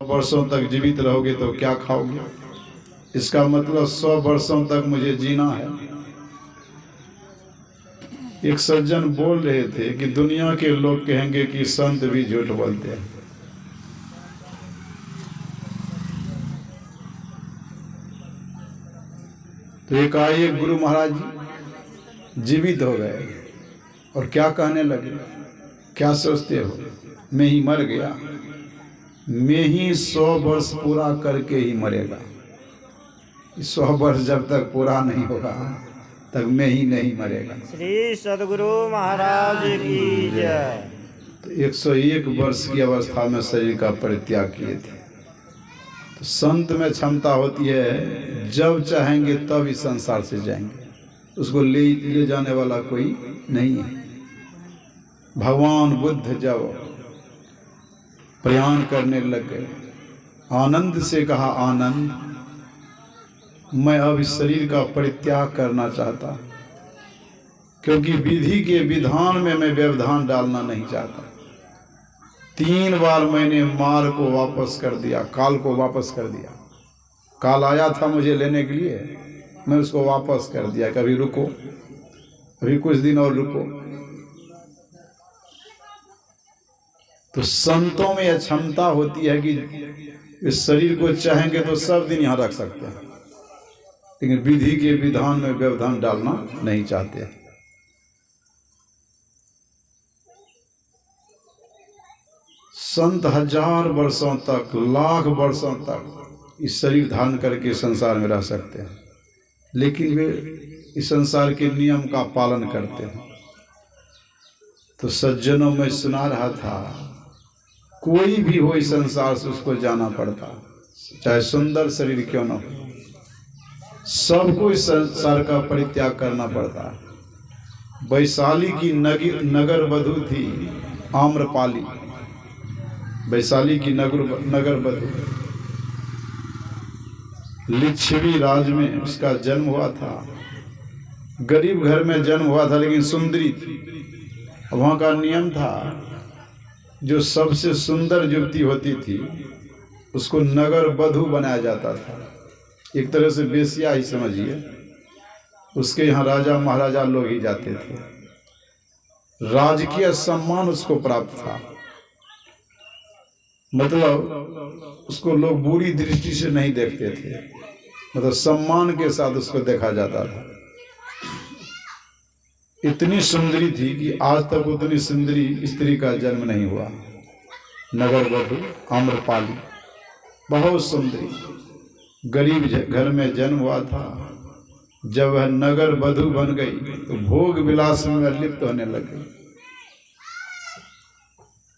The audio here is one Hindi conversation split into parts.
वर्षों तक जीवित रहोगे तो क्या खाओगे? इसका मतलब 100 वर्षों तक मुझे जीना है। एक सज्जन बोल रहे थे कि दुनिया के लोग कहेंगे कि संत भी झूठ बोलते हैं। तो एक आए गुरु महाराज जी जीवित हो गए और क्या कहने लगे, क्या सोचते हो, मैं ही मर गया, मैं ही 100 वर्ष पूरा करके ही मरेगा। 100 वर्ष जब तक पूरा नहीं होगा तब मैं ही नहीं मरेगा। श्री सद्गुरु महाराज की जय। तो 101 वर्ष की अवस्था में शरीर का परित्याग किए थे। तो संत में क्षमता होती है, जब चाहेंगे तब इस संसार से जाएंगे, उसको ले जाने वाला कोई नहीं है। भगवान बुद्ध जब प्रयाण करने लग गए, आनंद से कहा, आनंद मैं अब इस शरीर का परित्याग करना चाहता, क्योंकि विधि के विधान में मैं व्यवधान डालना नहीं चाहता। 3 बार मैंने मार को वापस कर दिया, काल को वापस कर दिया। काल आया था मुझे लेने के लिए, मैं उसको वापस कर दिया। कभी रुको, अभी कुछ दिन और रुको। तो संतों में यह क्षमता होती है कि इस शरीर को चाहेंगे तो सब दिन यहाँ रख सकते हैं, लेकिन विधि के विधान में व्यवधान डालना नहीं चाहते। संत 1000 वर्षों तक, लाख वर्षों तक इस शरीर धारण करके संसार में रह सकते हैं, लेकिन वे इस संसार के नियम का पालन करते हैं। तो सज्जनों में सुना रहा था, कोई भी हो इस संसार से उसको जाना पड़ता, चाहे सुंदर शरीर क्यों न हो, सबको इस संसार का परित्याग करना पड़ता। वैशाली की नगर वधू थी आम्रपाली, वैशाली की नगर वधू, लिच्छवी राज में उसका जन्म हुआ था। गरीब घर में जन्म हुआ था, लेकिन सुंदरी थी। वहाँ का नियम था, जो सबसे सुंदर युवती होती थी उसको नगर वधू बनाया जाता था। एक तरह से बेसिया ही समझिए। उसके यहाँ राजा महाराजा लोग ही जाते थे, राजकीय सम्मान उसको प्राप्त था। मतलब उसको लोग बुरी दृष्टि से नहीं देखते थे, मतलब सम्मान के साथ उसको देखा जाता था। इतनी सुंदरी थी कि आज तक उतनी सुंदरी स्त्री का जन्म नहीं हुआ। नगर वधू आम्रपाली बहुत सुंदरी, गरीब घर में जन्म हुआ था। जब वह नगर वधू बन गई तो भोग विलास में लिप्त होने लगी।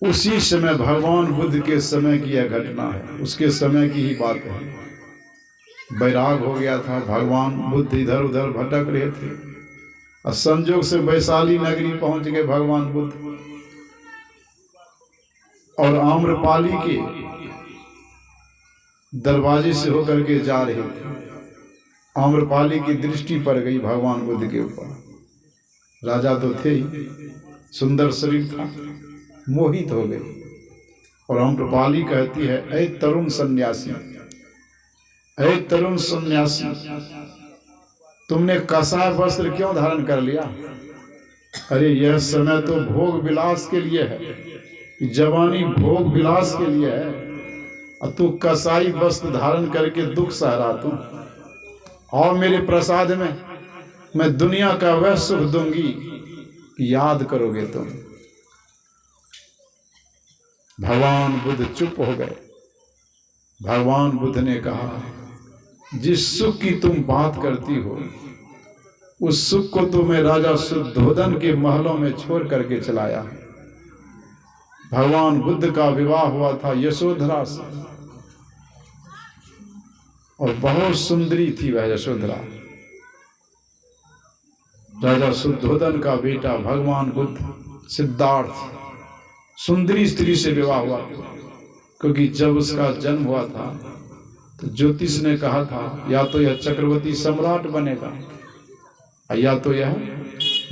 उसी समय भगवान बुद्ध के समय की यह घटना है, उसके समय की ही बात है। वैराग हो गया था, भगवान बुद्ध इधर उधर भटक रहे थे और संजोग से वैशाली नगरी पहुंच गए भगवान बुद्ध, और आम्रपाली के दरवाजे से होकर के जा रहे थे। आम्रपाली की दृष्टि पड़ गई भगवान बुद्ध के ऊपर। राजा तो थे ही, सुंदर शरीर था, मोहित हो गई। और आम्रपाली कहती है, ऐ तरुण सन्यासी, ऐ तरुण सन्यासी, तुमने कसाय वस्त्र क्यों धारण कर लिया? अरे यह समय तो भोग विलास के लिए है, जवानी भोग विलास के लिए है, और तू कसाई वस्त्र धारण करके दुख सह रहा तू। और मेरे प्रसाद में मैं दुनिया का वह सुख दूंगी कि याद करोगे तुम। भगवान बुद्ध चुप हो गए। भगवान बुद्ध ने कहा, जिस सुख की तुम बात करती हो, उस सुख को तो मैं राजा शुद्धोधन के महलों में छोड़ करके चलाया। भगवान बुद्ध का विवाह हुआ था यशोधरा से, और बहुत सुंदरी थी वह यशोधरा। राजा शुद्धोधन का बेटा भगवान बुद्ध सिद्धार्थ सुंदरी स्त्री से विवाह हुआ, क्योंकि जब उसका जन्म हुआ था तो ज्योतिष ने कहा था, या तो यह चक्रवर्ती सम्राट बनेगा या तो यह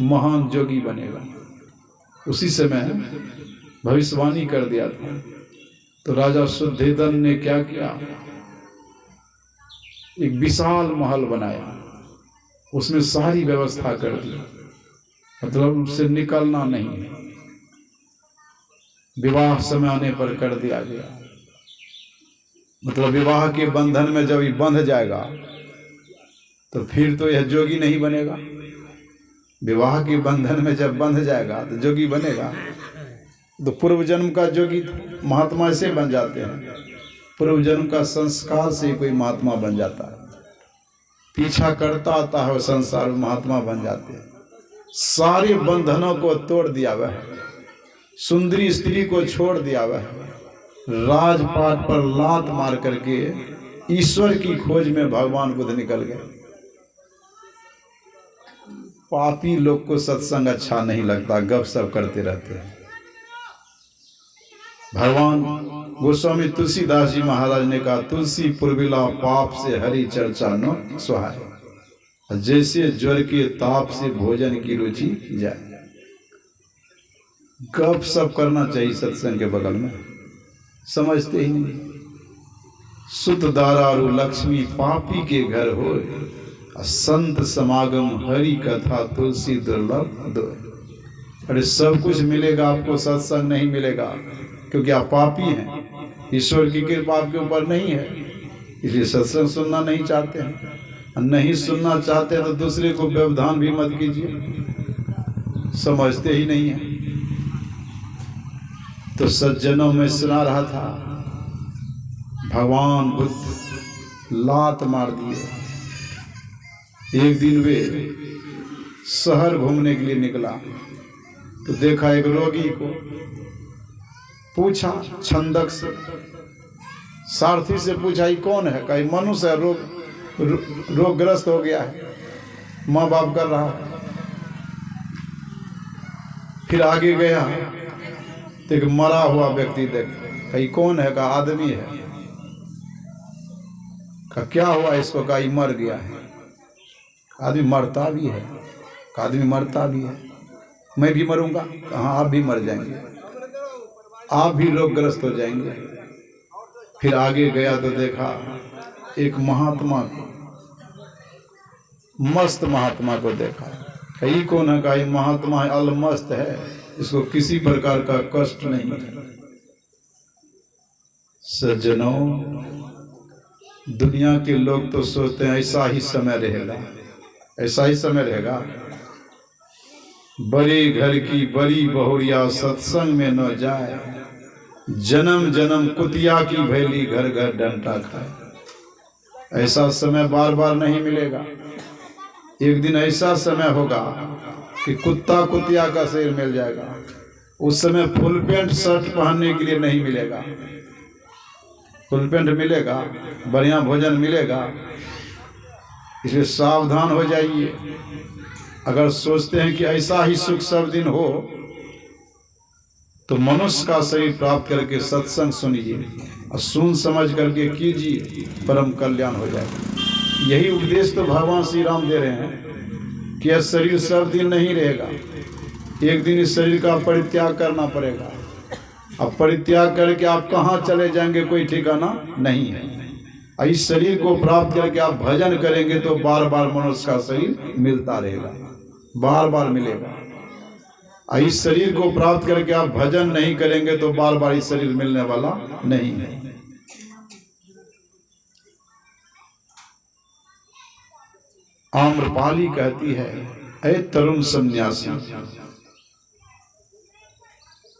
महान जोगी बनेगा। उसी समय भविष्यवाणी कर दिया था। तो राजा शुद्धोधन ने क्या किया, एक विशाल महल बनाया, उसमें सारी व्यवस्था कर दी, मतलब उससे निकलना नहीं है, विवाह समय आने पर कर दिया गया। मतलब विवाह के बंधन में जब ये बंध जाएगा तो फिर तो यह जोगी नहीं बनेगा। विवाह के बंधन में जब बंध जाएगा तो जोगी बनेगा। तो पूर्व जन्म का जोगी महात्मा ऐसे बन जाते हैं, पूर्व जन्म का संस्कार से कोई महात्मा बन जाता है, पीछा करता आता है संसार में महात्मा बन जाते हैं। सारे बंधनों को तोड़ दिया वह है, सुंदरी स्त्री को छोड़ दिया वह है, राजपाट पर लात मार करके ईश्वर की खोज में भगवान बुद्ध निकल गए। पापी लोग को सत्संग अच्छा नहीं लगता, गप सप करते रहते हैं। भगवान गोस्वामी तुलसीदास जी महाराज ने कहा, तुलसी पुरबिला पाप से हरि चर्चा न सुहाए, जैसे ज्वर के ताप से भोजन की रुचि जाए। गप सप करना चाहिए सत्संग के बगल में, समझते ही नहीं। सुत दारारू लक्ष्मी पापी के घर हो, संत समागम हरि कथा तुलसी दुर्लभ दो। अरे सब कुछ मिलेगा आपको, सत्संग नहीं मिलेगा, क्योंकि आप पापी हैं, ईश्वर की कृपा आपके ऊपर नहीं है, इसलिए सत्संग सुनना नहीं चाहते हैं। नहीं सुनना चाहते तो दूसरे को व्यवधान भी मत कीजिए, समझते ही नहीं है। तो सज्जनों में सुना रहा था, भगवान बुद्ध लात मार दिए। एक दिन वे शहर घूमने के लिए निकला तो देखा एक रोगी को, पूछा छंदक से, सारथी से पूछा, ये कौन है? कहीं मनुष्य है, रोगग्रस्त हो गया है, माँ बाप कर रहा है। फिर आगे गया तो एक मरा हुआ व्यक्ति देख, कहीं कौन है? कहा आदमी है। कहा क्या हुआ इसको? कहा ये मर गया है। आदमी मरता भी है, आदमी मरता भी है, मैं भी मरूंगा। कहा आप भी मर जाएंगे, आप भी रोगग्रस्त हो जाएंगे। फिर आगे गया तो देखा एक महात्मा को, मस्त महात्मा को देखा। कहीं कौन है? कहा महात्मा है, अलमस्त है, इसको किसी प्रकार का कष्ट नहीं है। सज्जनों, दुनिया के लोग तो सोचते हैं ऐसा ही समय रहेगा, ऐसा ही समय रहेगा। बड़े घर की बड़ी बहुरिया सत्संग में न जाए, जन्म जन्म कुतिया की भैली घर घर डंटा खाए। ऐसा समय बार बार नहीं मिलेगा। एक दिन ऐसा समय होगा कि कुत्ता कुतिया का शरीर मिल जाएगा। उस समय फुल पैंट शर्ट पहनने के लिए नहीं मिलेगा, फुल पैंट मिलेगा, बढ़िया भोजन मिलेगा। इसलिए सावधान हो जाइए। अगर सोचते हैं कि ऐसा ही सुख सब दिन हो तो मनुष्य का शरीर प्राप्त करके सत्संग सुनिए और सुन समझ करके कीजिए, परम कल्याण हो जाएगा। यही उपदेश तो भगवान श्री राम दे रहे हैं कि यह शरीर सब दिन नहीं रहेगा, एक दिन इस शरीर का परित्याग करना पड़ेगा। अब परित्याग करके आप कहाँ चले जाएंगे कोई ठिकाना नहीं है। इस शरीर को प्राप्त करके आप भजन करेंगे तो बार बार मनुष्य का शरीर मिलता रहेगा, बार बार मिलेगा। इस शरीर को प्राप्त करके आप भजन नहीं करेंगे तो बार बार इस शरीर मिलने वाला नहीं है। आम्रपाली कहती है, ऐ तरुण सन्यासी,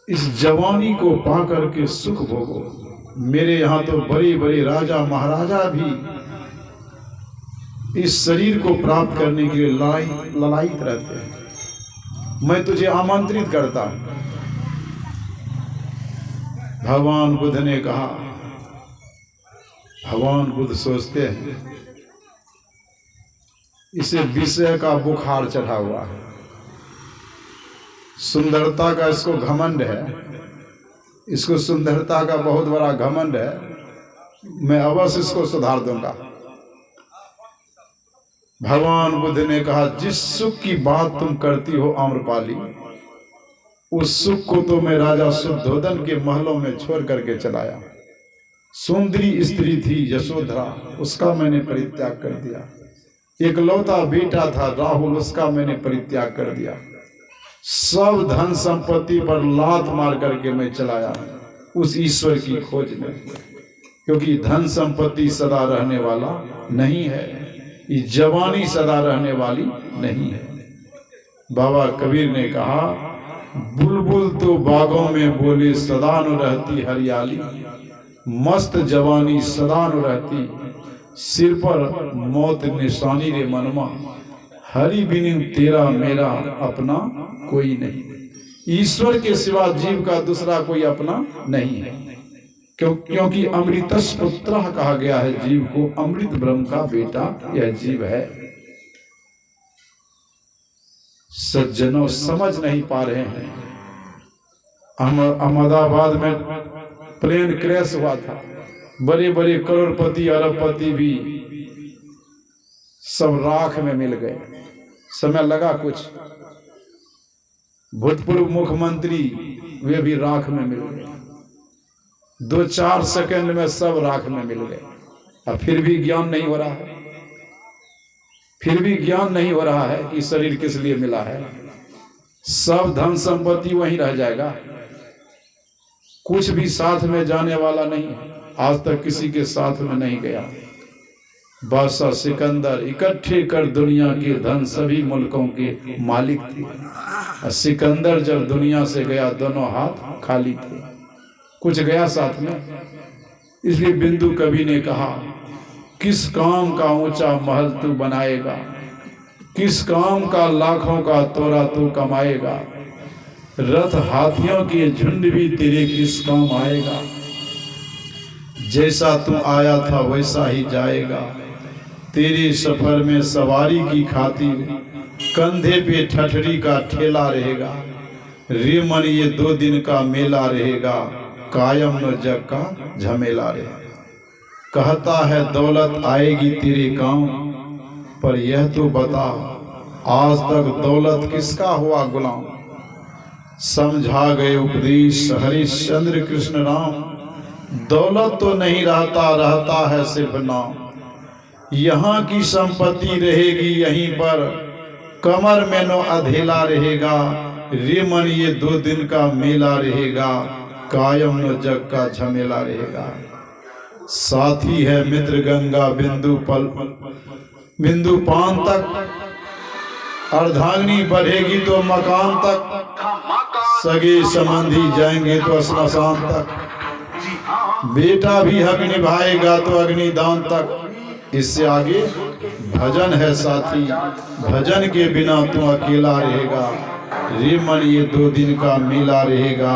इस जवानी को पा करके सुख भोगो। मेरे यहाँ तो बड़े बड़े राजा महाराजा भी इस शरीर को प्राप्त करने के लिए ललायित रहते हैं। मैं तुझे आमंत्रित करता हूं। भगवान बुद्ध ने कहा, भगवान बुद्ध सोचते हैं इसे विषय का बुखार चढ़ा हुआ है, सुंदरता का इसको घमंड है, इसको सुंदरता का बहुत बड़ा घमंड है, मैं अवश्य इसको सुधार दूंगा। भगवान बुद्ध ने कहा, जिस सुख की बात तुम करती हो आम्रपाली, उस सुख को तो मैं राजा शुद्धोधन के महलों में छोड़ करके चलाया। सुंदरी स्त्री थी यशोधरा, उसका मैंने परित्याग कर दिया। एक लौता बेटा था राहुल, उसका मैंने परित्याग कर दिया। सब धन संपत्ति पर लात मार करके मैं चलाया उस ईश्वर की खोज में, क्योंकि धन संपत्ति सदा रहने वाला नहीं है, ये जवानी सदा रहने वाली नहीं है। बाबा कबीर ने कहा, बुलबुल तो बागों में बोले सदा न रहती हरियाली, मस्त जवानी सदा न रहती, सिर पर मौत निशानी रे मनमा, हरि बिनु तेरा मेरा अपना कोई नहीं। ईश्वर के सिवा जीव का दूसरा कोई अपना नहीं है, क्योंकि अमृतस् पुत्रः कहा गया है जीव को, अमृत ब्रह्म का बेटा यह जीव है। सज्जनों समझ नहीं पा रहे हैं। अहमदाबाद में प्लेन क्रैश हुआ था, बड़े बड़े करोड़पति अरबपति भी सब राख में मिल गए। समय लगा कुछ, भूतपूर्व मुख्यमंत्री वे भी राख में मिल गए। 2-4 सेकंड में सब राख में मिल गए। अब फिर भी ज्ञान नहीं हो रहा है, फिर भी ज्ञान नहीं हो रहा है कि शरीर किस लिए मिला है। सब धन संपत्ति वहीं रह जाएगा, कुछ भी साथ में जाने वाला नहीं है। आज तक किसी के साथ में नहीं गया। बादशाह सिकंदर इकट्ठे कर दुनिया के धन सभी मुल्कों के मालिक थे, और सिकंदर जब दुनिया से गया दोनों हाथ खाली थे, कुछ गया साथ में। इसलिए बिंदु कवि ने कहा, किस काम का ऊंचा महल तू बनाएगा, किस काम का लाखों का तोरा तू कमाएगा, रथ हाथियों के झुंड भी तेरे किस काम आएगा, जैसा तू आया था वैसा ही जाएगा, तेरे सफर में सवारी की खातिर कंधे पे ठठरी का ठेला रहेगा, रे मन ये 2 दिन का मेला रहेगा, कायम न जग का झमेला रहेगा। कहता है दौलत आएगी तेरे काम, पर यह तो बता आज तक दौलत किसका हुआ गुलाम। समझा गए उपदेश हरिश्चंद्र कृष्ण राम, दौलत तो नहीं रहता, रहता है सिर्फ नाम। यहाँ की संपत्ति रहेगी यहीं पर, कमर में नो अधेला रहेगा, रे मन ये 2 दिन का मेला रहेगा, कायम न जग का झमेला रहेगा। साथी है मित्र गंगा बिंदु पान तक, अर्धांगिनी बढ़ेगी तो मकान तक, सगे संबंधी जाएंगे तो स्मशान तक, बेटा भी हक निभाएगा तो अग्निदान तक। इससे आगे भजन है साथी, भजन के बिना तू अकेला रहेगा, रे मन ये 2 दिन का मेला रहेगा,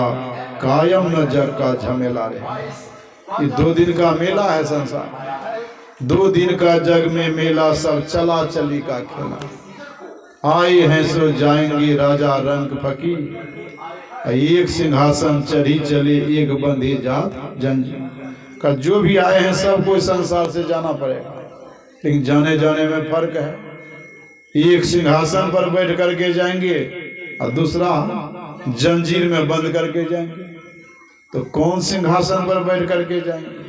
कायम न जग का झमेला रहेगा। ये 2 दिन का मेला है संसार, 2 दिन का जग में मेला, सब चला चली का खेला। आए हैं सो जाएंगे राजा रंग फकीर, एक सिंहासन चढ़ी चले एक बंधे जात जंजीर। का जो भी आए हैं सब कोई संसार से जाना पड़ेगा, लेकिन जाने जाने में फर्क है। एक सिंहासन पर बैठ करके जाएंगे और दूसरा जंजीर में बंद करके जाएंगे। तो कौन सिंहासन पर बैठ करके जाएंगे?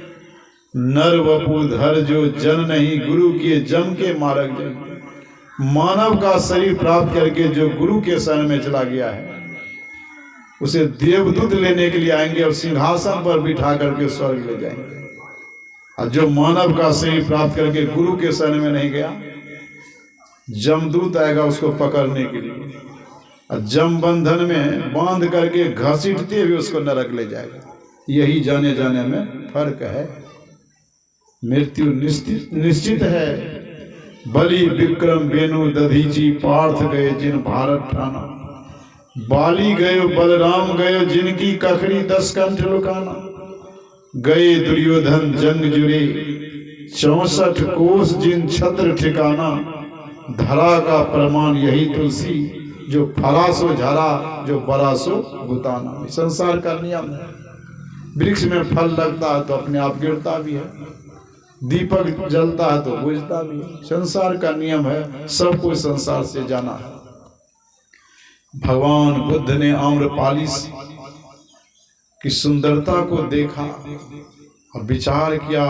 नर वपुधर जो जन नहीं, गुरु के जम के मार्ग जाएंगे। मानव का शरीर प्राप्त करके जो गुरु के शरण में चला गया है, उसे देवदूत लेने के लिए आएंगे और सिंहासन पर बिठा करके स्वर्ग ले जाएंगे। और जो मानव का शरीर प्राप्त करके गुरु के शरण में नहीं गया, जमदूत आएगा उसको पकड़ने के लिए, और जम बंधन में बांध करके घसीटते हुए उसको नरक ले जाएगा। यही जाने जाने में फर्क है। मृत्यु निश्चित है। बलि विक्रम बेनु दधीची पार्थ गए जिन भारत ठाना, बाली गयो बलराम गयो जिनकी कखरी 10 कंठ लुकाना। गए दुर्योधन जंग जुरे 64 कोस जिन छत्र ठिकाना, धरा का प्रमाण यही तुलसी जो फरासो झरा जो बरासो बुताना। संसार का नियम है। वृक्ष में फल लगता है तो अपने आप गिरता भी है, दीपक जलता है तो बुझता भी है। संसार का नियम है, सबको संसार से जाना है। भगवान बुद्ध ने आम्रपाली की सुंदरता को देखा और विचार किया,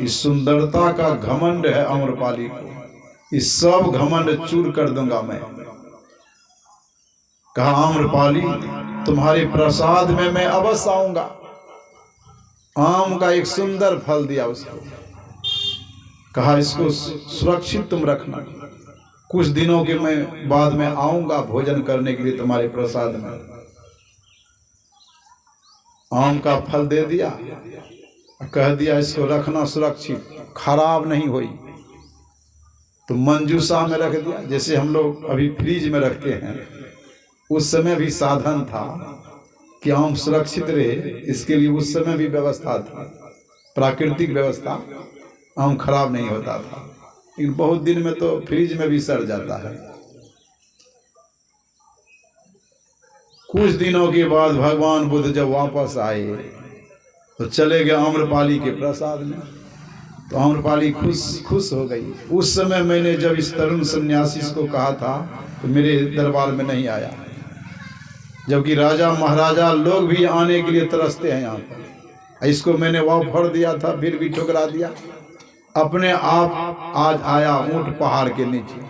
इस सुंदरता का घमंड है आम्रपाली को, इस सब घमंड चूर कर दूंगा मैं। कहा आम्रपाली तुम्हारे प्रसाद में मैं अवश्य आऊंगा। आम का एक सुंदर फल दिया उसको, कहा इसको सुरक्षित तुम रखना, कुछ दिनों के मैं बाद में आऊंगा भोजन करने के लिए तुम्हारे प्रसाद में। आम का फल दे दिया, कह दिया इसको रखना सुरक्षित, खराब नहीं हुई। तो मंजूसा में रख दिया, जैसे हम लोग अभी फ्रिज में रखते हैं। उस समय भी साधन था कि आम सुरक्षित रहे, इसके लिए उस समय भी व्यवस्था था, प्राकृतिक व्यवस्था, आम खराब नहीं होता था। लेकिन बहुत दिन में तो फ्रिज में भी सड़ जाता है। कुछ दिनों के बाद भगवान बुद्ध जब वापस आए तो चले गए आम्रपाली के प्रसाद में। तो आम्रपाली खुश हो गई। उस समय मैंने जब इस तरुण सन्यासी को कहा था तो मेरे दरबार में नहीं आया, जबकि राजा महाराजा लोग भी आने के लिए तरसते हैं यहाँ पर। इसको मैंने ऑफर दिया था, फिर भी ठुकरा दिया। अपने आप आज आया ऊंट पहाड़ के नीचे।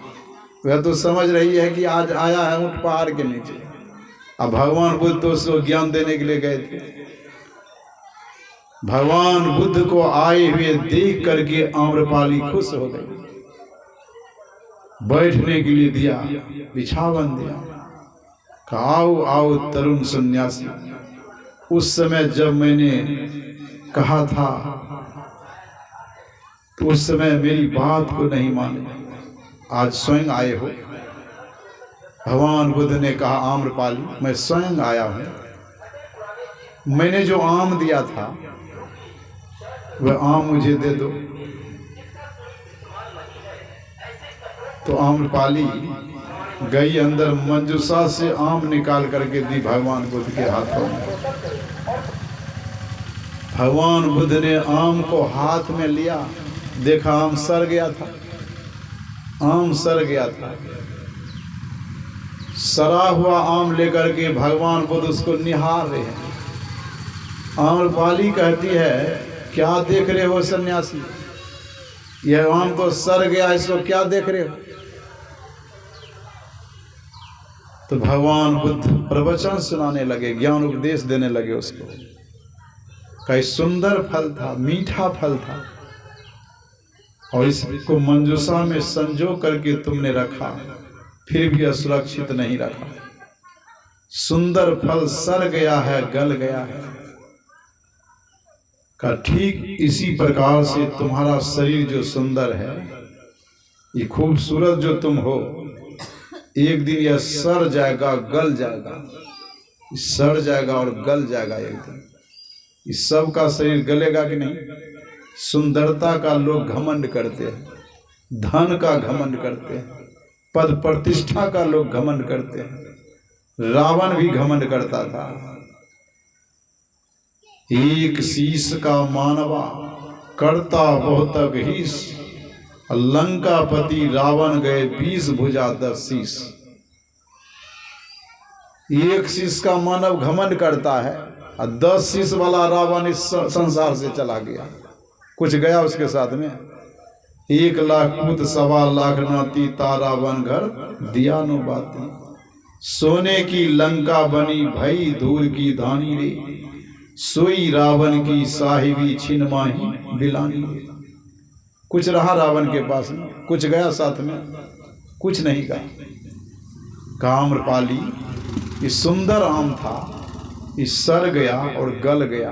वह तो समझ रही है कि आज आया है ऊंट पहाड़ के नीचे। अब भगवान बुद्ध तो उसको ज्ञान देने के लिए गए थे। भगवान बुद्ध को आए हुए देख करके आम्रपाली खुश हो गई। बैठने के लिए दिया, बिछावन दिया, आओ आओ तरुण सन्यासी। उस समय जब मैंने कहा था तो उस समय मेरी बात को नहीं माने, आज स्वयं आए हो। भगवान बुद्ध ने कहा आम्रपाली मैं स्वयं आया हूं, मैंने जो आम दिया था वह आम मुझे दे दो। तो आम्रपाली गई अंदर, मंजूसा से आम निकाल करके दी भगवान बुद्ध के हाथों में। भगवान बुद्ध ने आम को हाथ में लिया, देखा आम सड़ गया था। आम सड़ गया था। सड़ा हुआ आम लेकर के भगवान बुद्ध उसको निहार रहे हैं। आम्रपाली कहती है क्या देख रहे हो सन्यासी, यह आम तो सड़ गया, इसको क्या देख रहे हो। तो भगवान बुद्ध प्रवचन सुनाने लगे, ज्ञान उपदेश देने लगे उसको। कई सुंदर फल था, मीठा फल था, और इसको मंजूसा में संजो करके तुमने रखा, फिर भी असुरक्षित नहीं रखा। सुंदर फल सड़ गया है, गल गया है। का ठीक इसी प्रकार से तुम्हारा शरीर जो सुंदर है, ये खूबसूरत जो तुम हो, एक दिन यह सड़ जाएगा, गल जाएगा, सड़ जाएगा और गल जाएगा एक दिन। इस सब का शरीर गलेगा कि नहीं। सुंदरता का लोग घमंड करते हैं, धन का घमंड करते हैं, पद प्रतिष्ठा का लोग घमंड करते हैं। रावण भी घमंड करता था। एक शीश का मानवा करता बहुतक हीस, लंकापति रावण गए 20 भुजा 10 शीश। एक शीश का मानव घमंड करता है और 10 शीश वाला रावण इस संसार से चला गया। कुछ गया उसके साथ में। 1 लाख पुत 1.25 लाख नाती, तारा बन घर दिया नो बाती। सोने की लंका बनी भई धूल की धानी रे, सोई रावण की साहिबी छिन माही बिलानी रे। कुछ रहा रावण के पास में, कुछ गया साथ में, कुछ नहीं गया। आम्रपाली ये सुंदर आम था, ये सड़ गया और गल गया।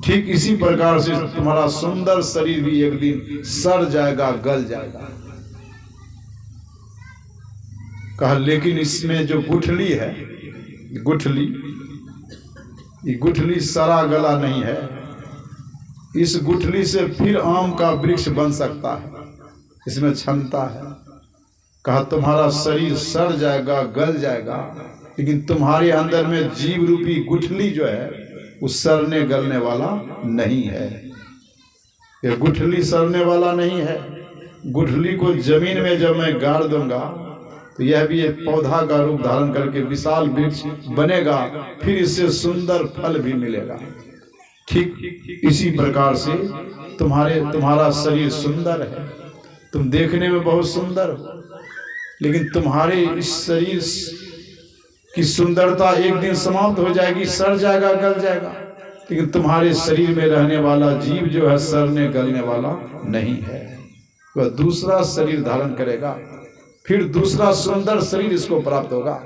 ठीक इसी प्रकार से तुम्हारा सुंदर शरीर भी एक दिन सड़ जाएगा, गल जाएगा। कहा लेकिन इसमें जो गुठली है, ये गुठली सड़ा गला नहीं है। इस गुठली से फिर आम का वृक्ष बन सकता है, इसमें क्षमता है। कहा तुम्हारा शरीर सड़ जाएगा, गल जाएगा, लेकिन तुम्हारे अंदर में जीव रूपी गुठली जो है वो सड़ने गलने वाला नहीं है। ये गुठली सड़ने वाला नहीं है। गुठली को जमीन में जब मैं गाड़ दूंगा तो यह भी एक पौधा का रूप धारण करके विशाल वृक्ष बनेगा, फिर इससे सुंदर फल भी मिलेगा। ठीक इसी प्रकार से तुम्हारा शरीर सुंदर है, तुम देखने में बहुत सुंदर हो, लेकिन तुम्हारे इस शरीर की सुंदरता एक दिन समाप्त हो जाएगी, सड़ जाएगा, गल जाएगा, लेकिन तुम्हारे शरीर में रहने वाला जीव जो है सड़ने गलने वाला नहीं है, वह दूसरा शरीर धारण करेगा, फिर दूसरा सुंदर शरीर इसको प्राप्त होगा।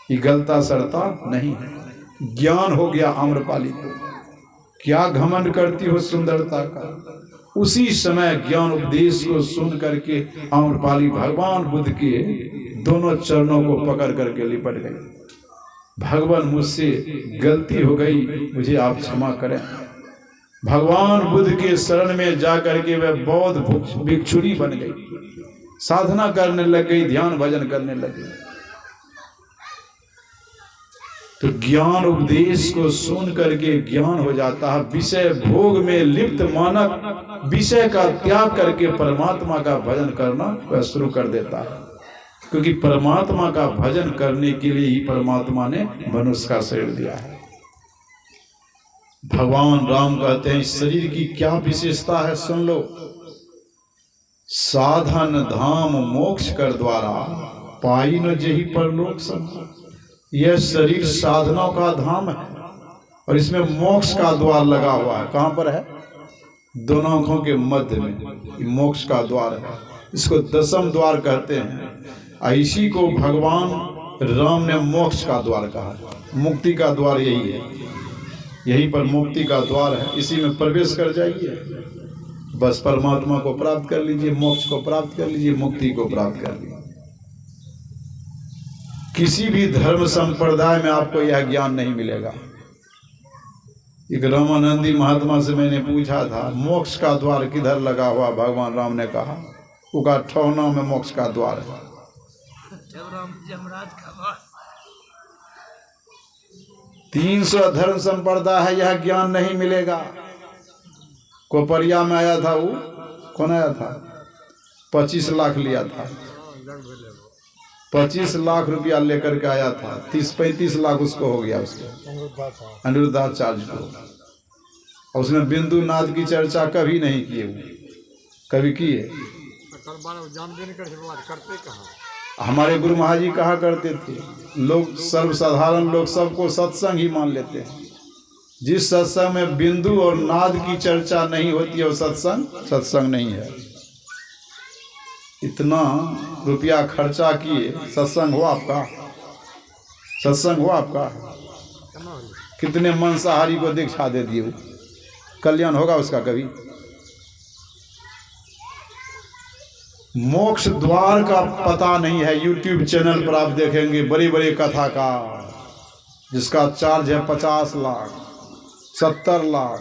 ये गलता सड़ता नहीं है। ज्ञान हो गया आम्रपाली को, क्या घमंड करती हो सुंदरता का। उसी समय ज्ञान उपदेश को सुन करके आम्रपाली भगवान बुद्ध के दोनों चरणों को पकड़ करके लिपट गई। भगवान मुझसे गलती हो गई, मुझे आप क्षमा करें। भगवान बुद्ध के शरण में जाकर के वह बौद्ध भिक्षुणी बन गई, साधना करने लग गई, ध्यान भजन करने लगी। तो ज्ञान उपदेश को सुन करके ज्ञान हो जाता है। विषय भोग में लिप्त मानव विषय का त्याग करके परमात्मा का भजन करना वह शुरू कर देता है, क्योंकि परमात्मा का भजन करने के लिए ही परमात्मा ने मनुष्य का शरीर दिया है। भगवान राम कहते हैं इस शरीर की क्या विशेषता है, सुन लो। साधन धाम मोक्ष कर द्वारा पाई न जेहि परलोक सब। यह शरीर साधनों का धाम है और इसमें मोक्ष का द्वार लगा हुआ है। कहां पर है? दोनों आंखों के मध्य में मोक्ष का द्वार है। इसको दशम द्वार कहते हैं। इसी को भगवान राम ने मोक्ष का द्वार कहा। मुक्ति का द्वार यही है, यहीं पर मुक्ति का द्वार है। इसी में प्रवेश कर जाइए, बस परमात्मा को प्राप्त कर लीजिए, मोक्ष को प्राप्त कर लीजिए, मुक्ति को प्राप्त कर लीजिए। किसी भी धर्म संप्रदाय में आपको यह ज्ञान नहीं मिलेगा। एक रामानंदी महात्मा से मैंने पूछा था, मोक्ष का द्वार किधर लगा हुआ? भगवान राम ने कहा उनका ठौना में मोक्ष का द्वार है। 300 धर्म संप्रदाय है, यह ज्ञान नहीं मिलेगा। कोपरिया में आया था, वो कौन आया था? 25 लाख लिया था, 25 लाख रुपया लेकर के आया था। 30-35 लाख उसको हो गया, उसको अनिरुद्धाचार्य को। और उसने बिंदु नाद की चर्चा कभी नहीं की, वो कभी किए? हमारे गुरु महाराज जी कहा करते थे, लोग सर्वसाधारण लोग सबको सत्संग ही मान लेते हैं। जिस सत्संग में बिंदु और नाद की चर्चा नहीं होती है वो सत्संग नहीं है। इतना रुपया खर्चा किए, सत्संग हो आपका? सत्संग हो आपका? कितने मांसाहारी को दीक्षा दे दिए, कल्याण होगा उसका कभी? मोक्ष द्वार का पता नहीं है। YouTube चैनल पर आप देखेंगे बड़े बड़े कथाकार जिसका चार्ज है 50 लाख, 70 लाख,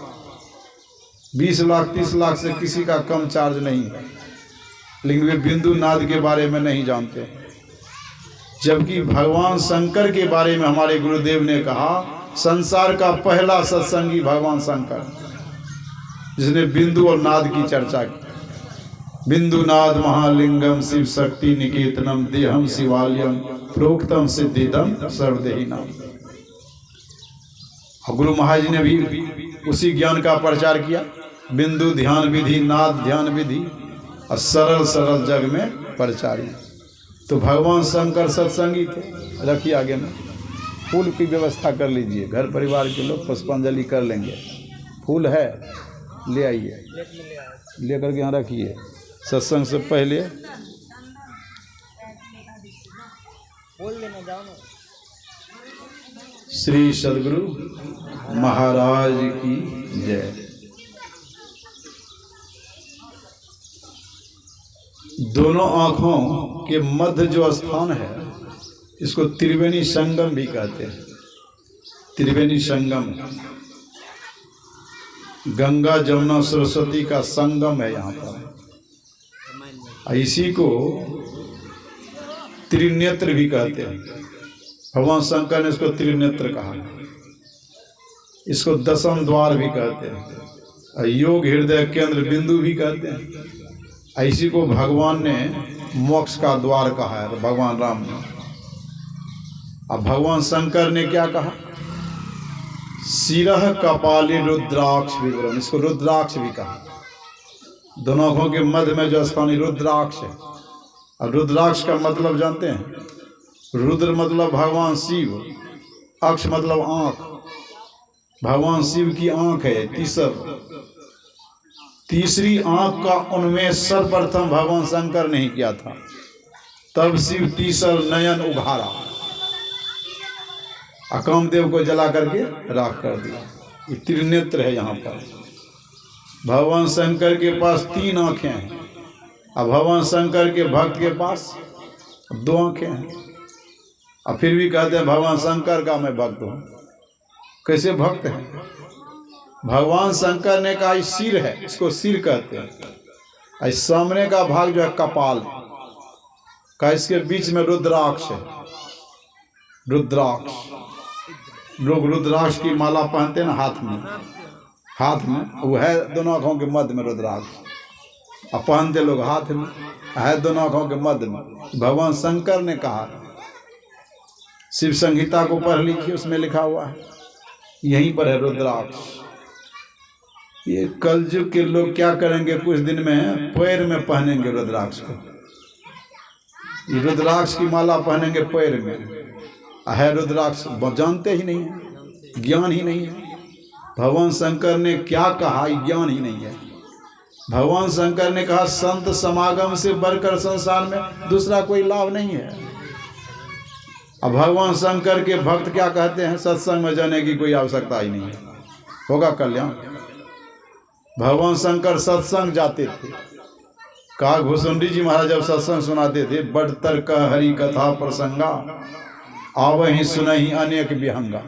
20 लाख, 30 लाख से किसी का कम चार्ज नहीं है, लेकिन वे बिंदु नाद के बारे में नहीं जानते। जबकि भगवान शंकर के बारे में हमारे गुरुदेव ने कहा, संसार का पहला सत्संगी भगवान शंकर, जिसने बिंदु और नाद की चर्चा की। बिंदु नाद महालिंगम शिव शक्ति निकेतनम देहम शिवालयम प्रोक्तम सिद्धिदम सर्वदेही नाम। और गुरु महाराज ने भी उसी ज्ञान का प्रचार किया। बिंदु ध्यान विधि, नाद ध्यान विधि और सरल सरल जग में प्रचारी। तो भगवान शंकर सत्संगी थे। रखिए आगे में फूल की व्यवस्था कर लीजिए, घर परिवार के लोग पुष्पांजलि कर लेंगे। फूल है, ले आइए, लेकर के यहाँ रखिए। सत्संग से पहले श्री सद्गुरु महाराज की जय। दोनों आँखों के मध्य जो स्थान है, इसको त्रिवेणी संगम भी कहते हैं। त्रिवेणी संगम गंगा जमुना सरस्वती का संगम है यहाँ पर। इसी को त्रिनेत्र भी कहते हैं। भगवान शंकर ने इसको त्रिनेत्र कहा। इसको दशम द्वार भी कहते हैं, योग हृदय केंद्र बिंदु भी कहते हैं। इसी को भगवान ने मोक्ष का द्वार कहा है, भगवान राम ने। अब भगवान शंकर ने क्या कहा? सिरह कपाली रुद्राक्ष विवरण, इसको रुद्राक्ष भी कहा। दोनों आंखों के मध्य में जो स्थान रुद्राक्ष है। और रुद्राक्ष का मतलब जानते हैं? रुद्र मतलब भगवान शिव, अक्ष मतलब आंख। भगवान शिव की आंख है तीसरी आंख का उन्मेष सर्वप्रथम भगवान शंकर ने ही किया था। तब शिव तीसर नयन उघारा, कामदेव को जला करके राख कर दिया। ये त्रिनेत्र है। यहाँ पर भगवान शंकर के पास 3 आंखें हैं, अब भगवान शंकर के भक्त के पास 2 आंखें हैं। अब फिर भी कहते हैं भगवान शंकर का मैं भक्त हूँ। कैसे भक्त हैं? भगवान शंकर ने कहा सिर है, इसको सिर कहते हैं। इस सामने का भाग जो है कपाल का, इसके बीच में रुद्राक्ष है। रुद्राक्ष, लोग रुद्राक्ष की माला पहनते हैं ना हाथ में वो है दोनों आंखों के मध्य में रुद्राक्ष। अब पहनते लोग हाथ में, है दोनों आंखों के मध्य में। भगवान शंकर ने कहा, शिव संहिता को पढ़ लीजिए, उसमें लिखा हुआ है, यहीं पर है रुद्राक्ष। ये कलयुग के लोग क्या करेंगे, कुछ दिन में पैर में पहनेंगे रुद्राक्ष को। ये रुद्राक्ष की माला पहनेंगे पैर में, है रुद्राक्ष जानते ही नहीं है, ज्ञान ही नहीं है। भगवान शंकर ने क्या कहा, ज्ञान ही नहीं है। भगवान शंकर ने कहा संत समागम से बढ़कर संसार में दूसरा कोई लाभ नहीं है। अब भगवान शंकर के भक्त क्या कहते हैं, सत्संग में जाने की कोई आवश्यकता ही नहीं है, होगा कल्याण। भगवान शंकर सत्संग जाते थे। कहा घुसुंडी जी महाराज जब सत्संग सुनाते थे, बढ़तर का हरि कथा प्रसंगा आवहि सुनहि अनेक विहंगा।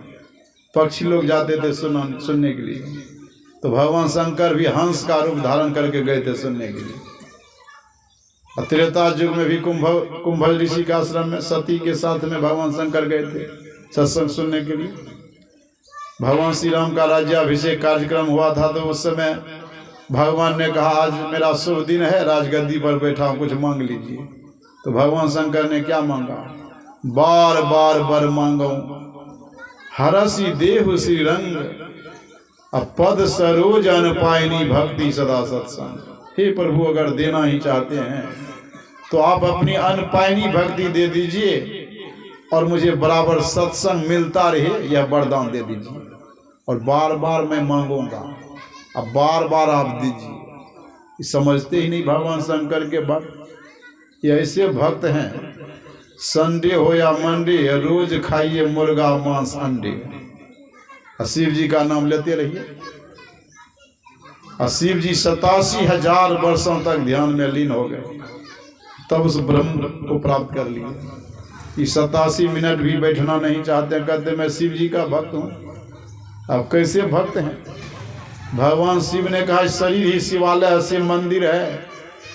पक्षी लोग जाते थे सुनने के लिए, तो भगवान शंकर भी हंस का रूप धारण करके गए थे सुनने के लिए। त्रेता युग में भी कुंभल ऋषि के आश्रम में सती के साथ में भगवान शंकर गए थे सत्संग सुनने के लिए। भगवान श्री राम का राज्याभिषेक कार्यक्रम हुआ था, तो उस समय भगवान ने कहा आज मेरा शुभ दिन है, राजगद्दी पर बैठा हूँ, कुछ मांग लीजिए। तो भगवान शंकर ने क्या मांगा, बार बार वर मांगो हरसी देहु श्री रंग, पद सरोज अनपायनी भक्ति सदा सत्संग। हे प्रभु अगर देना ही चाहते हैं तो आप अपनी अनपायनी भक्ति दे दीजिए और मुझे बराबर सत्संग मिलता रहे, यह वरदान दे दीजिए। और बार बार मैं मांगूंगा, अब बार बार आप दीजिए। समझते ही नहीं भगवान शंकर के भक्त। ये ऐसे भक्त हैं, संडे हो या मंडे रोज खाइए मुर्गा मांस अंडे। शिव जी का नाम लेते रहिए। और शिव जी 87,000 वर्षों तक ध्यान में लीन हो गए, तब उस ब्रह्म को प्राप्त कर लिए। 87 मिनट भी बैठना नहीं चाहते, कहते मैं शिव जी का भक्त हूँ। अब कैसे भक्त हैं? भगवान शिव ने कहा शरीर ही शिवालय है, शिव मंदिर है,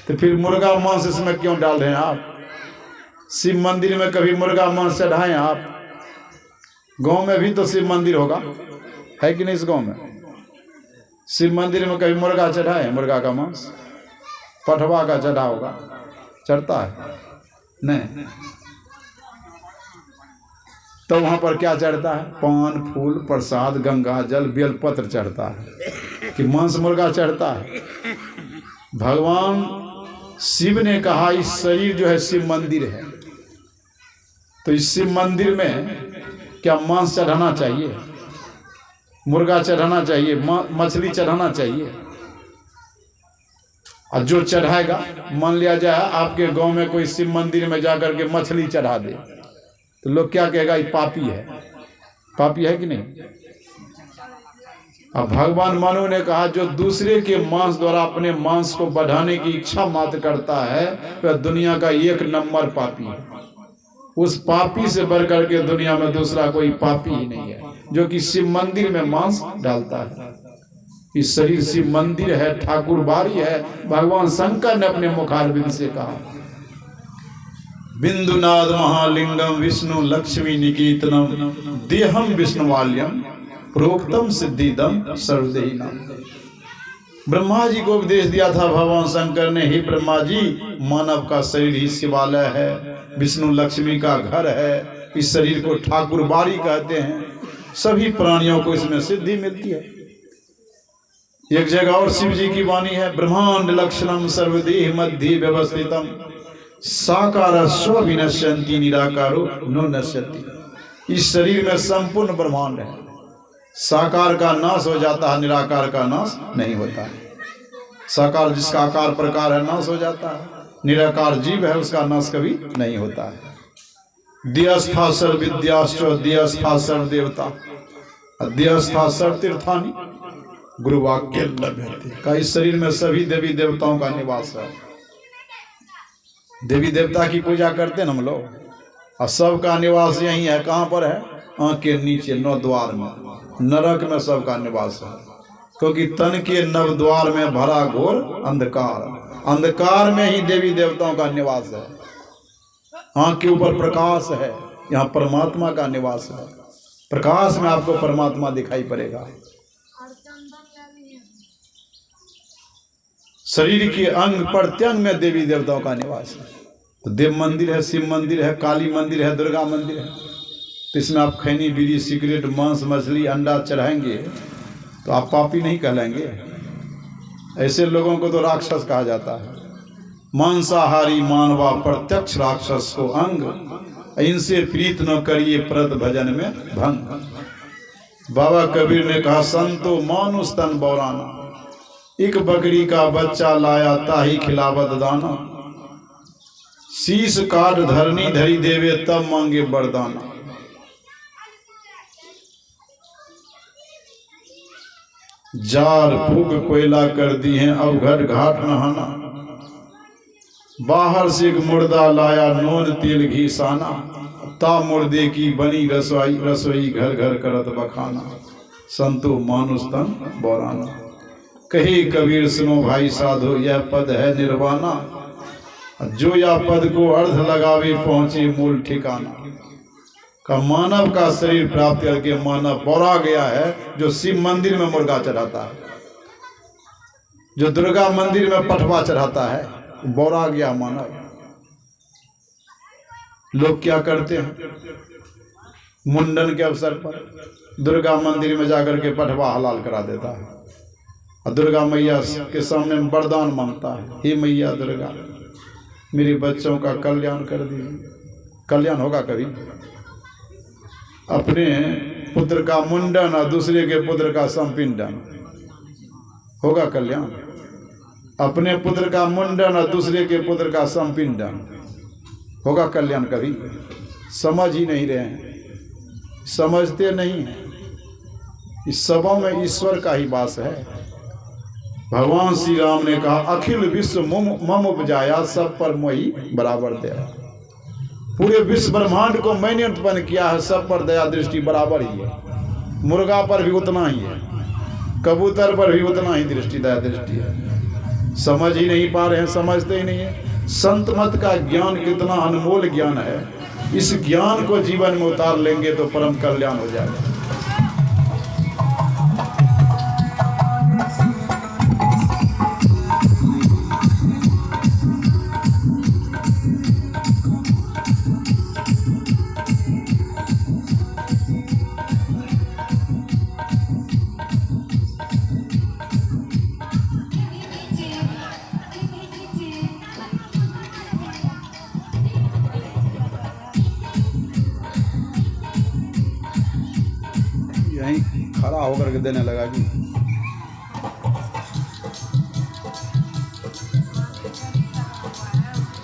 तो फिर मुर्गा मांस इसमें क्यों डाल रहे हैं आप? शिव मंदिर में कभी मुर्गा मांस चढ़ाएं आप? गांव में भी तो शिव मंदिर होगा, है कि नहीं? इस गांव में शिव मंदिर में कभी मुर्गा चढ़ाए? मुर्गा का मांस पठवा का चढ़ा होगा, चढ़ता है नहीं? तो वहां पर क्या चढ़ता है? पान फूल प्रसाद गंगा जल बेलपत्र चढ़ता है कि मांस मुर्गा चढ़ता है? भगवान शिव ने कहा इस शरीर जो है शिव मंदिर है, तो इस शिव मंदिर में क्या मांस चढ़ाना चाहिए, मुर्गा चढ़ाना चाहिए, मछली चढ़ाना चाहिए? और जो चढ़ाएगा, मान लिया जाए आपके गांव में कोई शिव मंदिर में जाकर के मछली चढ़ा दे, तो लोग क्या कहेगा? ये पापी है। पापी है कि नहीं? अब भगवान मनु ने कहा जो दूसरे के मांस द्वारा अपने मांस को बढ़ाने की इच्छा मात्र करता है वह दुनिया का 1 नंबर पापी है। उस पापी से बढ़कर के दुनिया में दूसरा कोई पापी ही नहीं है जो कि शिव मंदिर में मांस डालता है। इस शरीर शिव मंदिर है, ठाकुर बाड़ी है। भगवान शंकर ने अपने मुखारबिंद से कहा बिंदुनाद महालिंगम विष्णु लक्ष्मी निकेतनम देहम विष्णुवाल्यम प्रोक्तम सिद्धिदम सर्वदेहिनम। ब्रह्मा जी को उपदेश दिया था भगवान शंकर ने, हे ब्रह्मा जी, मानव का शरीर ही शिवालय है, विष्णु लक्ष्मी का घर है। इस शरीर को ठाकुर बाड़ी कहते हैं। सभी प्राणियों को इसमें सिद्धि मिलती है। एक जगह और शिव जी की वाणी है, ब्रह्मांड लक्षणम सर्वदेह मध्य व्यवस्थितम साकार स्व विनश्यंति निराकारो नो नश्यति। इस शरीर में संपूर्ण ब्रह्मांड है, साकार का नाश हो जाता है, निराकार का नाश नहीं होता है। साकार जिसका आकार प्रकार है नाश हो जाता है, निराकार जीव है उसका नाश कभी नहीं होता है। दियस्था सर्व विद्याश्च दियस्था सर्व देवता दियस्था सर्व तीर्थानि गुरु वाक्य लभ्यते। का इस शरीर में सभी देवी देवताओं का निवास है। देवी देवता की पूजा करते हैं हम लोग, और सबका निवास यही है। कहाँ पर है? आँख के नीचे नौ द्वार में, नरक में सबका निवास है। क्योंकि तन के नव द्वार में भरा घोर अंधकार, अंधकार में ही देवी देवताओं का निवास है। आँख के ऊपर प्रकाश है, यहाँ परमात्मा का निवास है। प्रकाश में आपको परमात्मा दिखाई पड़ेगा। शरीर के अंग प्रत्यंग में देवी देवताओं का निवास है। तो देव मंदिर है, शिव मंदिर है, काली मंदिर है, दुर्गा मंदिर है। तो इसमें आप खैनी बीड़ी सिगरेट मांस मछली अंडा चढ़ाएंगे तो आप पापी नहीं कहलाएंगे। ऐसे लोगों को तो राक्षस कहा जाता है। मांसाहारी मानवा प्रत्यक्ष राक्षस को अंग, इनसे प्रीत न करिए प्रत भजन में भंग। बाबा कबीर ने कहा संतो मानुष तन बौराना, एक बकरी का बच्चा लाया ताही खिलावत दाना। शीश काट धरनी धरी देवे तब मांगे बरदाना। जार फूक कोयला कर दी है अब घर घाट नहाना। बाहर से एक मुर्दा लाया नून तेल घी साना। ता मुर्दे की बनी रसोई रसोई घर घर करत बखाना। संतो मानुष तन बौराना। कहे कबीर सुनो भाई साधो यह पद है निर्वाणा। जो या पद को अर्ध लगावे पहुंचे मूल ठिकाना। का मानव का शरीर प्राप्त करके मानव बौरा गया है। जो शिव मंदिर में मुर्गा चढ़ाता है, जो दुर्गा मंदिर में पठवा चढ़ाता है, बौरा गया मानव। लोग क्या करते हैं? मुंडन के अवसर पर दुर्गा मंदिर में जाकर के पठवा हलाल करा देता है और दुर्गा मैया के सामने वरदान मांगता है, हे मैया दुर्गा मेरे बच्चों का कल्याण कर दीजिए। कल्याण होगा कभी? अपने पुत्र का मुंडन और दूसरे के पुत्र का संपिंडन होगा कल्याण? अपने पुत्र का मुंडन और दूसरे के पुत्र का संपिंडन होगा कल्याण कभी? समझ ही नहीं रहे हैं, समझते नहीं हैं। इस सबों में ईश्वर का ही वास है। भगवान श्री राम ने कहा अखिल विश्व मम उपजाया, सब पर मोही बराबर दया। पूरे विश्व ब्रह्मांड को मैंने उत्पन्न किया है, सब पर दया दृष्टि बराबर ही है। मुर्गा पर भी उतना ही है, कबूतर पर भी उतना ही दृष्टि दया दृष्टि है। समझ ही नहीं पा रहे हैं, समझते ही नहीं है। संत मत का ज्ञान कितना अनमोल ज्ञान है। इस ज्ञान को जीवन में उतार लेंगे तो परम कल्याण हो जाएगा। खड़ा होकर के देने लगा कि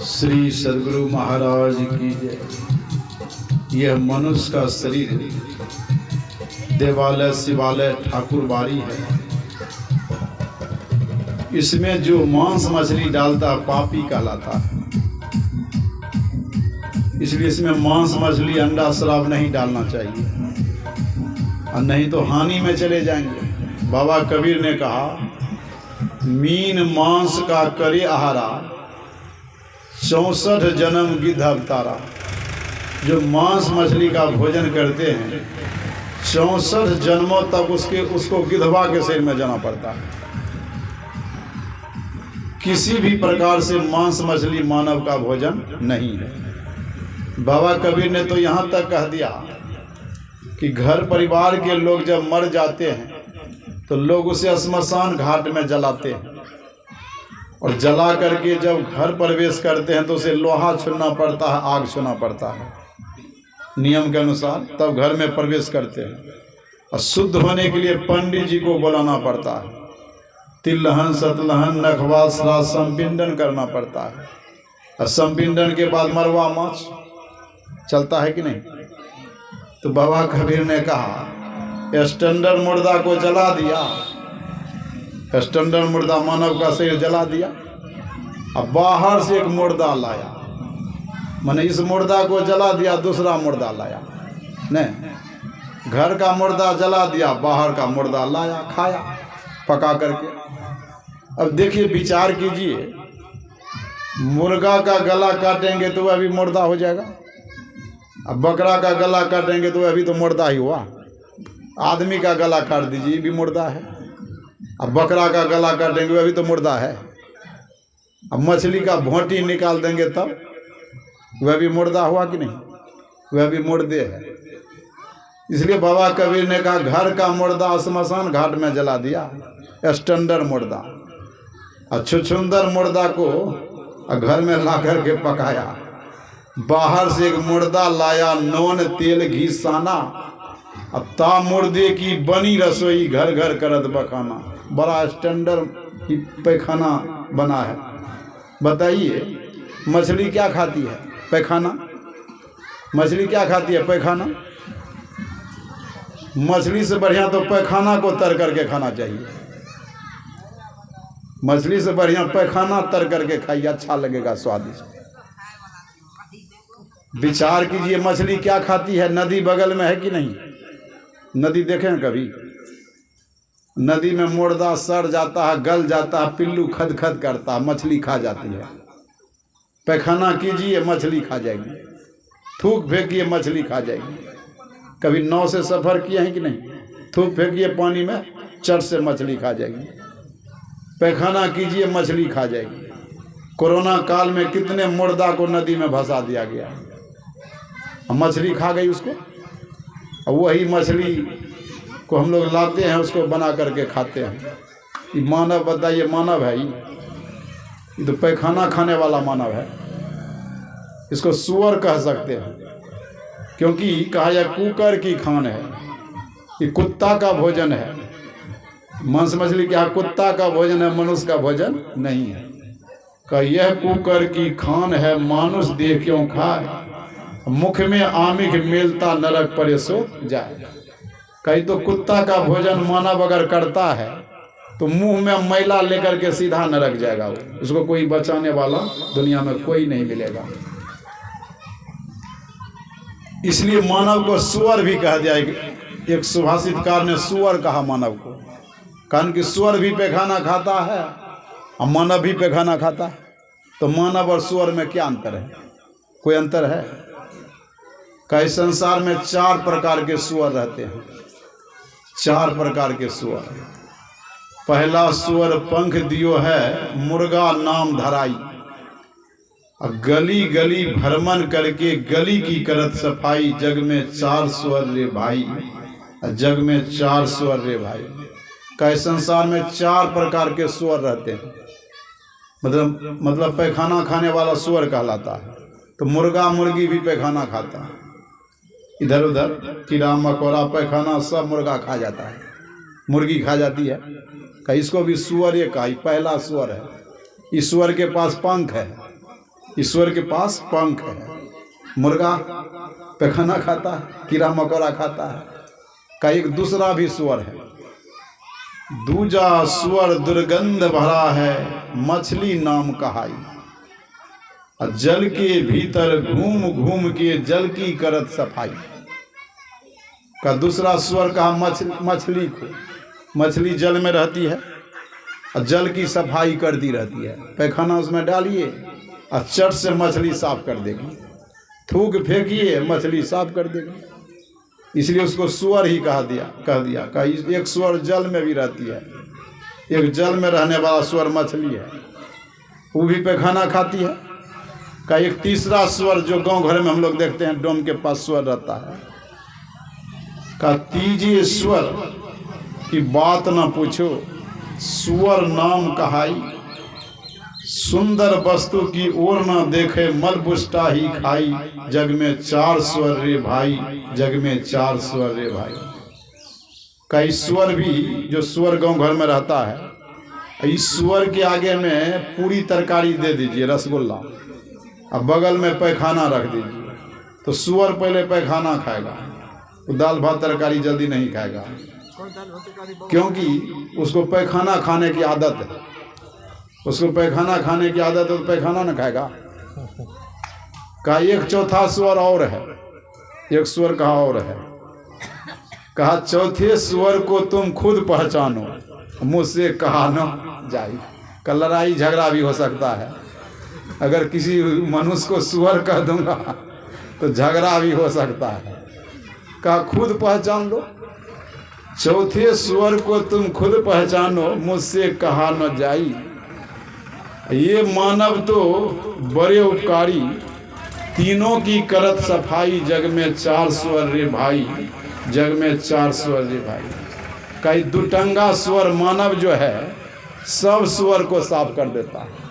श्री सद्गुरु महाराज की जय। यह मनुष्य का शरीर देवालय शिवालय ठाकुर बाड़ी है। इसमें जो मांस मछली डालता पापी कहलाता है। इसलिए इसमें मांस मछली अंडा शराब नहीं डालना चाहिए, और नहीं तो हानि में चले जाएंगे। बाबा कबीर ने कहा मीन मांस का करे आहारा, 64 जन्म गिद्ध अवतारा। जो मांस मछली का भोजन करते हैं 64 जन्मों तक उसको गिद्धवा के शरीर में जाना पड़ता है। किसी भी प्रकार से मांस मछली मानव का भोजन नहीं है। बाबा कबीर ने तो यहाँ तक कह दिया कि घर परिवार के लोग जब मर जाते हैं तो लोग उसे श्मशान घाट में जलाते हैं, और जला करके जब घर प्रवेश करते हैं तो उसे लोहा छूना पड़ता है, आग छूना पड़ता है नियम के अनुसार, तब घर में प्रवेश करते हैं। और शुद्ध होने के लिए पंडित जी को बुलाना पड़ता है, तिलहन सतलहन नखवा श्राद्ध संपिंडन करना पड़ता है, और संपिंडन के बाद मरवा माछ चलता है कि नहीं। तो बाबा कबीर ने कहा स्टैंडर्ड मुर्दा को जला दिया, स्टैंडर्ड मुर्दा मानव का शरीर जला दिया, अब बाहर से एक मुर्दा लाया, माने इस मुर्दा को जला दिया, दूसरा मुर्दा लाया, नहीं घर का मुर्दा जला दिया, बाहर का मुर्दा लाया, खाया पका करके। अब देखिए विचार कीजिए, मुर्गा का गला काटेंगे तो वह भी मुर्दा हो जाएगा, अब बकरा का गला काटेंगे तो वह भी तो मुर्दा ही हुआ, आदमी का गला काट दीजिए भी मुर्दा है, अब बकरा का गला काटेंगे वह भी तो मुर्दा है, अब मछली का भोंटी निकाल देंगे तब वह भी मुर्दा हुआ कि नहीं, वह भी मुर्दे है। इसलिए बाबा कबीर ने कहा घर का मुर्दा श्मशान घाट में जला दिया, स्टैंडर्ड मुर्दा, और छुछुंदर मुर्दा को घर में ला करके पकाया, बाहर से एक मुर्दा लाया, नून तेल घी साना, अब ता मुर्दे की बनी रसोई घर घर करत बखाना, बड़ा स्टैंडर्ड पैखाना बना है। बताइए मछली क्या खाती है? पैखाना। मछली क्या खाती है? पैखाना। मछली से बढ़िया तो पैखाना को तर करके खाना चाहिए, मछली से बढ़िया पैखाना तर करके खाइए, अच्छा लगेगा, स्वादिष्ट। विचार कीजिए मछली क्या खाती है? नदी बगल में है कि नहीं? नदी देखें कभी? नदी में मुर्दा सड़ जाता है, गल जाता है, पिल्लू खदखद करता है, मछली खा जाती है। पैखाना कीजिए मछली खा जाएगी, थूक फेंकिए मछली खा जाएगी। कभी नाव से सफ़र किए हैं कि नहीं? थूक फेंकिए पानी में, चट से मछली खा जाएगी। पैखाना कीजिए मछली खा जाएगी। कोरोना काल में कितने मुर्दा को नदी में भसा दिया गया, मछली खा गई उसको, और वही मछली को हम लोग लाते हैं, उसको बना करके खाते हैं। ये मानव, बताइए मानव है ये तो पैखाना खाने वाला मानव है। इसको सुअर कह सकते हैं, क्योंकि कहा यह कुकर की खान है, ये कुत्ता का भोजन है। मांस मछली क्या कुत्ता का भोजन है, मनुष्य का भोजन नहीं है। कहा यह कुकर की खान है, मानुष देह क्यों खाए, मुख में आमिख मेलता नरक परे सो जाए। कहीं तो कुत्ता का भोजन मानव अगर करता है तो मुंह में मैला लेकर के सीधा नरक जाएगा वो, उसको कोई बचाने वाला दुनिया में कोई नहीं मिलेगा। इसलिए मानव को सुअर भी कह दिया। एक सुभाषितकार ने सुअर कहा मानव को, कारण कि सुअर भी पैखाना खाता है और मानव भी पैखाना खाता है, तो मानव और सुअर में क्या अंतर है? कोई अंतर है? कई संसार में 4 प्रकार के सुअर रहते हैं, 4 प्रकार के सुअर। पहला सुअर पंख दियो है, मुर्गा नाम धराई, और गली गली भ्रमण करके गली की करत सफाई। जग में 4 सुअर रे भाई, जग में 4 सुअर रे भाई। कई संसार में 4 प्रकार के सुअर रहते हैं, मतलब पैखाना खाने वाला सुअर कहलाता है। तो मुर्गा मुर्गी भी पैखाना खाता है, इधर उधर कीड़ा मकोड़ा पैखाना सब मुर्गा खा जाता है, मुर्गी खा जाती है। कहीं इसको भी सुअर ये कहा, पहला सुअर है। ईश्वर के पास पंख है, ईश्वर के पास पंख है। मुर्गा पैखाना खाता है, कीड़ा मकोड़ा खाता है। का एक दूसरा भी सुअर है, दूजा सुअर दुर्गंध भरा है, मछली नाम कहाई, और जल के भीतर घूम घूम के जल की करत सफाई। का दूसरा स्वर कहा मछली को, मछली जल में रहती है और जल की सफाई करती रहती है। पैखाना उसमें डालिए और चट से मछली साफ कर देगी, थूक फेंकिए मछली साफ कर देगी। इसलिए उसको सुअर ही कह दिया। एक सुअर जल में भी रहती है, एक जल में रहने वाला सुअर मछली है, वो भी पैखाना खाती है। का एक तीसरा सुअर जो गांव घर में हम लोग देखते हैं, डोम के पास सुअर रहता है, का तीजे स्वर की बात न पूछो, सुअर नाम कहाई। सुंदर वस्तु की ओर न देखे, मलबुष्टा ही खाई। जग में चार स्वर रे भाई, जग में चार स्वर रे भाई। कई स्वर भी, जो स्वर गांव घर में रहता है, इस स्वर के आगे में पूरी तरकारी दे दीजिए, रसगुल्ला, अब बगल में पैखाना रख दीजिए, तो सुअर पहले पैखाना खाएगा, तो दाल भात तरकारी जल्दी नहीं खाएगा, क्योंकि उसको पैखाना खाने की आदत है। उसको पैखाना खाने की आदत है तो पैखाना न खाएगा। कहा एक चौथा स्वर और है, एक स्वर कहा और है, कहा चौथे स्वर को तुम खुद पहचानो, मुझसे कहा न जाए। का लड़ाई झगड़ा भी हो सकता है, अगर किसी मनुष्य को सुअर कह दूंगा तो झगड़ा भी हो सकता है। कहा खुद पहचान लो, चौथे स्वर को तुम खुद पहचानो, मुझसे कहा न जाई। ये मानव तो बड़े उपकारी, तीनों की करत सफाई। जग में चार स्वर रे भाई, जग में चार स्वर रे भाई। कई दुटंगा स्वर मानव जो है सब स्वर को साफ कर देता है।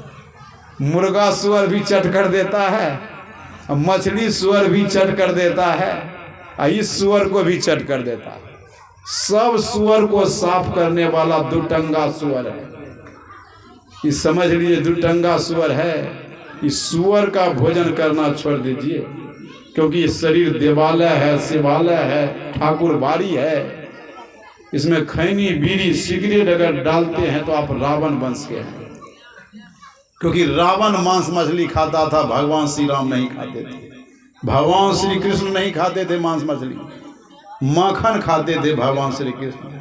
मुर्गा स्वर भी चट कर देता है, मछली स्वर भी चट कर देता है, इस स्वर को भी चट कर देता है। सब स्वर को साफ करने वाला दुटंगा स्वर है। इस समझ लीजिए दुटंगा स्वर है। इस सुअर का भोजन करना छोड़ दीजिए, क्योंकि ये शरीर देवालय है, शिवालय है, ठाकुर बाड़ी है। इसमें खैनी बीड़ी सिगरेट अगर डालते हैं तो आप रावण वंश के हैं, क्योंकि रावण मांस मछली खाता था, भगवान श्री राम नहीं खाते थे। भगवान श्री कृष्ण नहीं खाते थे मांस मछली, माखन खाते थे भगवान श्री कृष्ण।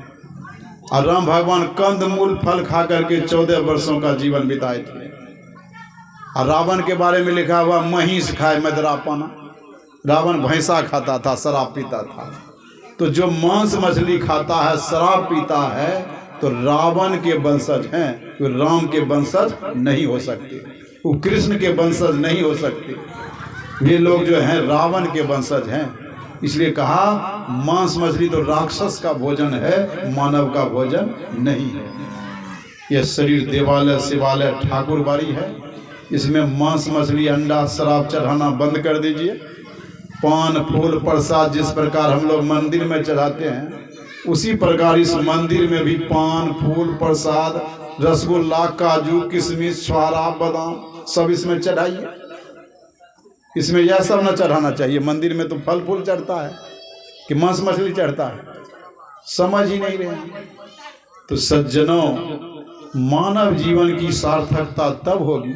और राम भगवान कंद मूल फल खा करके 14 वर्षों का जीवन बिताए थे। और रावण के बारे में लिखा हुआ महिष खाए मदरा पाना, रावण भैंसा खाता था, शराब पीता था। तो जो मांस मछली खाता है, शराब पीता है, तो रावण के वंशज हैं, तो राम के वंशज नहीं हो सकते, वो कृष्ण के वंशज नहीं हो सकते। ये लोग जो हैं रावण के वंशज हैं। इसलिए कहा मांस मछली तो राक्षस का भोजन है, मानव का भोजन नहीं है। यह शरीर देवालय शिवालय ठाकुर बाड़ी है, इसमें मांस मछली अंडा शराब चढ़ाना बंद कर दीजिए। पान फूल प्रसाद जिस प्रकार हम लोग मंदिर में चढ़ाते हैं, उसी प्रकार इस मंदिर में भी पान फूल प्रसाद रसगुल्ला काजू किशमिश छुआरा बादाम सब इसमें चढ़ाइए। इसमें यह सब न चढ़ाना चाहिए। मंदिर में तो फल फूल चढ़ता है कि मांस मछली चढ़ता है, समझ ही नहीं रहे। तो सज्जनों, मानव जीवन की सार्थकता तब होगी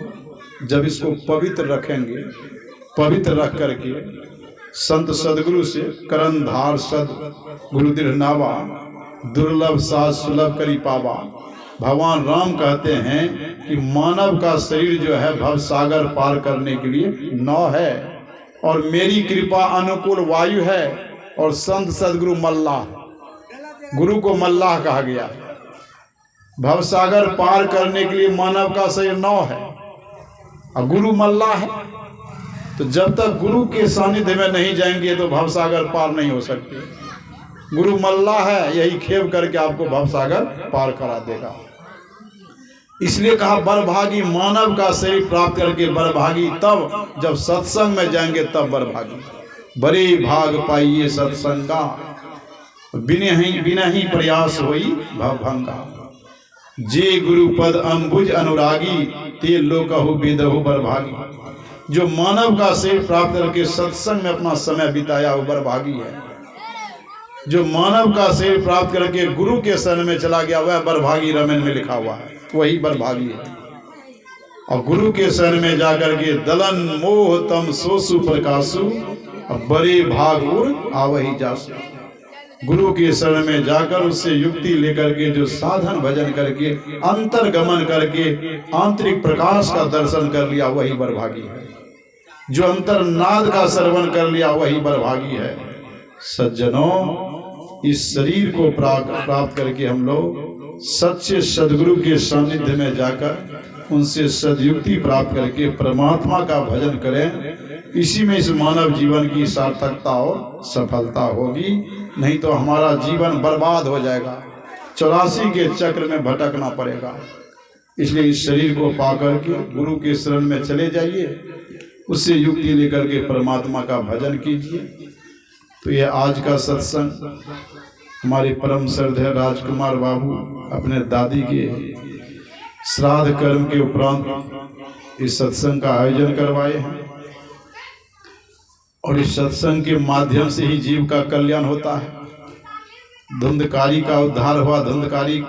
जब इसको पवित्र रखेंगे। पवित्र रख करके संत सदगुरु से करनधार सद गुरु दृढ़नावा, दुर्लभ साज सुलभ करी पावा। भगवान राम कहते हैं कि मानव का शरीर जो है भव सागर पार करने के लिए नाव है, और मेरी कृपा अनुकूल वायु है, और संत सदगुरु मल्लाह, गुरु को मल्लाह कहा गया। भव सागर पार करने के लिए मानव का शरीर नाव है और गुरु मल्लाह है। तो जब तक गुरु के सानिध्य में नहीं जाएंगे तो भव सागर पार नहीं हो सकते। गुरु मल्लाह है, यही खेव करके आपको भव सागर पार करा देगा। इसलिए कहा बरभागी मानव का शरीर प्राप्त करके बरभागी तब जब सत्संग में जाएंगे तब बरभागी। बड़े भाग पाइए सत्संगा, बिना ही प्रयास होई भवभंगा। जे गुरु पद अंबुज अनुरागी, ते लोकहु बेदहु बरभागी। जो मानव का शरीर प्राप्त करके सत्संग में अपना समय बिताया वो बरभागी है। जो मानव का शरीर प्राप्त करके गुरु के शरण में चला गया वह बरभागी, रामायण में लिखा हुआ है, वही बरभागी है। और गुरु के शरण में जाकर के दलन मोह तम सोसु प्रकाशु, और बड़े भाग उड़ आवही जासु। गुरु के शरण में जाकर उससे युक्ति लेकर के जो साधन भजन करके अंतर्गमन करके आंतरिक प्रकाश का दर्शन कर लिया वही बरभागी है। जो अंतर्नाद का श्रवण कर लिया वही बरभागी है। सज्जनों, इस शरीर को प्राप्त करके हम लोग सच्चे सदगुरु के सानिध्य में जाकर उनसे सदयुक्ति प्राप्त करके परमात्मा का भजन करें। इसी में इस मानव जीवन की सार्थकता और सफलता होगी, नहीं तो हमारा जीवन बर्बाद हो जाएगा, 84 के चक्र में भटकना पड़ेगा। इसलिए इस शरीर को पाकर के गुरु के शरण में चले जाइए, उससे युक्ति लेकर के परमात्मा का भजन कीजिए। तो ये आज का सत्संग हमारे परम श्रद्धेय राजकुमार बाबू अपने दादी के श्राद्ध कर्म के उपरांत इस सत्संग का आयोजन करवाए हैं, और इस सत्संग के माध्यम से ही जीव का कल्याण होता है। धुंधकारी का उद्धार हुआ, धुंधकारी